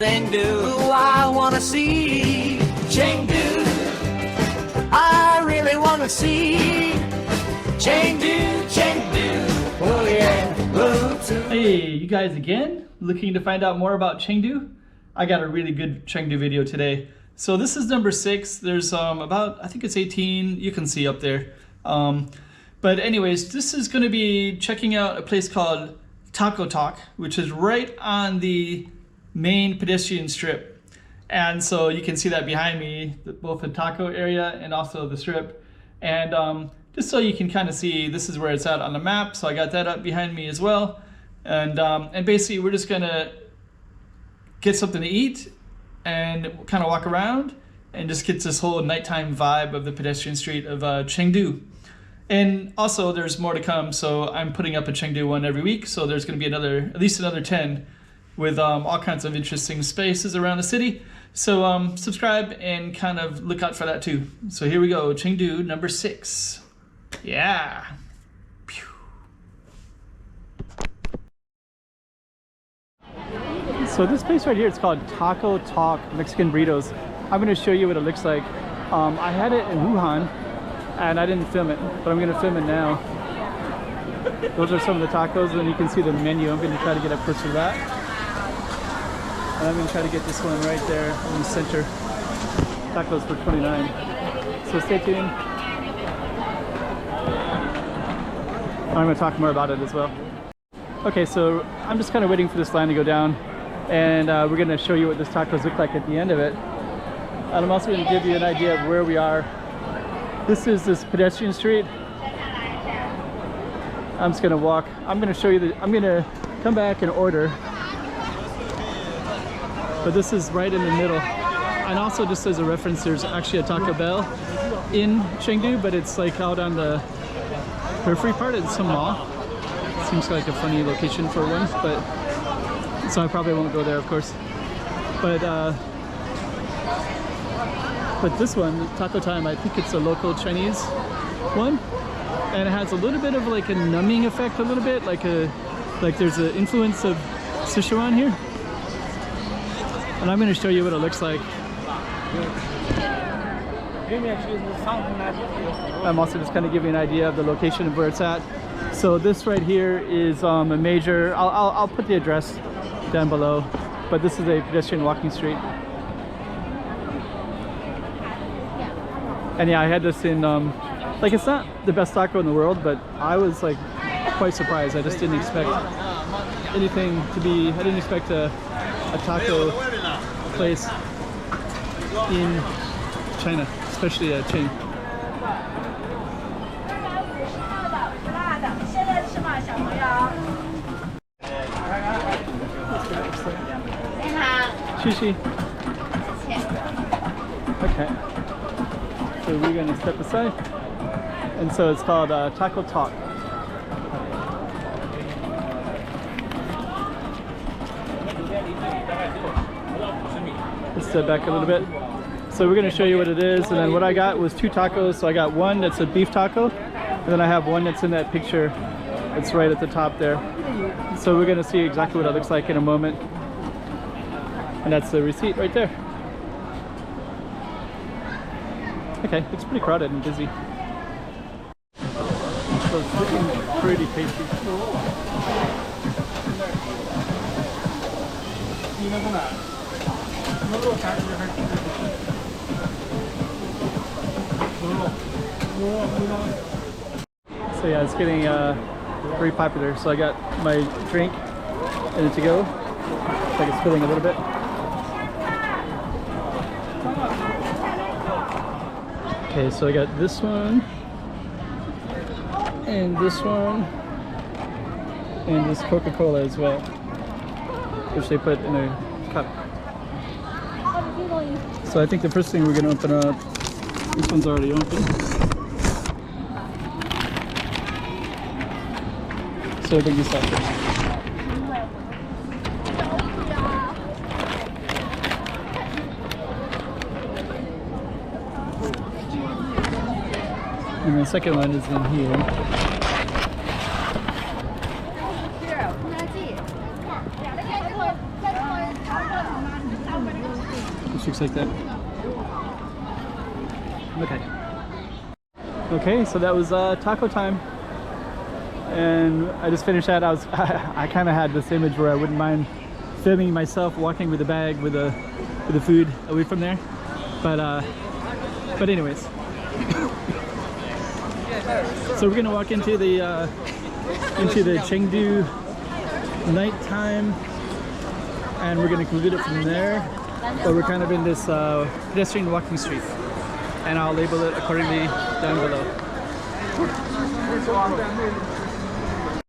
Chengdu, I wanna see Chengdu. I really wanna see Chengdu, Chengdu. Oh yeah, oh too. Hey, you guys again? Looking to find out more about Chengdu? I got a really good Chengdu video today. So this is number 6. There's about, I think it's 18. You can see up there. But anyways, this is going to be checking out a place called TacoTalk, which is right on the main pedestrian strip. And so you can see that behind me, both the taco area and also the strip. And just so you can kind of see, this is where it's at on the map. So I got that up behind me as well. And basically we're just gonna get something to eat and kind of walk around and just get this whole nighttime vibe of the pedestrian street of Chengdu. And also there's more to come. So I'm putting up a Chengdu one every week. So there's gonna be at least another 10 with all kinds of interesting spaces around the city. So subscribe and kind of look out for that too. So here we go, Chengdu number 6. Yeah. Pew. So this place right here, it's called TacoTalk Mexican Burritos. I'm gonna show you what it looks like. I had it in Wuhan and I didn't film it, but I'm gonna film it now. Those are some of the tacos and you can see the menu. I'm gonna try to get up close to that. And I'm gonna try to get this one right there in the center. Tacos for 29. So stay tuned. I'm gonna talk more about it as well. Okay, so I'm just kind of waiting for this line to go down, and we're gonna show you what this tacos look like at the end of it. And I'm also gonna give you an idea of where we are. This is this pedestrian street. I'm just gonna walk. I'm gonna show you I'm gonna come back and order. But this is right in the middle. And also just as a reference, there's actually a Taco Bell in Chengdu, but it's like out on the periphery part of some mall. Seems like a funny location for one, but so I probably won't go there, of course. But this one, Taco Time, I think it's a local Chinese one, and it has a little bit of like a numbing effect, a little bit like there's an influence of Sichuan here. And I'm going to show you what it looks like. I'm also just kind of giving you an idea of the location of where it's at. So this right here is a major, I'll put the address down below, but this is a pedestrian walking street. And yeah, I had this in, like it's not the best taco in the world, but I was like quite surprised. I just didn't expect anything to be, I didn't expect a taco place in China, especially at Cheng. Sushi. Okay. So we're gonna step aside, and so it's called TacoTalk. Let's step back a little bit. So we're gonna show you what it is, and then what I got was 2 tacos. So I got one that's a beef taco, and then I have one that's in that picture. It's right at the top there. So we're gonna see exactly what it looks like in a moment. And that's the receipt right there. Okay, it's pretty crowded and busy. So it's looking pretty tasty. So yeah, it's getting very popular. So I got my drink in it to go. Looks like it's filling a little bit. Okay, so I got this one, and this one, and this Coca-Cola as well, which they put in a cup. So I think the first thing we're gonna open up, this one's already open. So I think this out first. And the second one is in here. This looks like that. Okay. Okay, so that was taco time. And I just finished that. I kind of had this image where I wouldn't mind filming myself walking with a bag with the food away from there. But anyways. So we're gonna walk into the Chengdu nighttime, and we're gonna conclude it from there. But we're kind of in this pedestrian walking street, and I'll label it accordingly down below.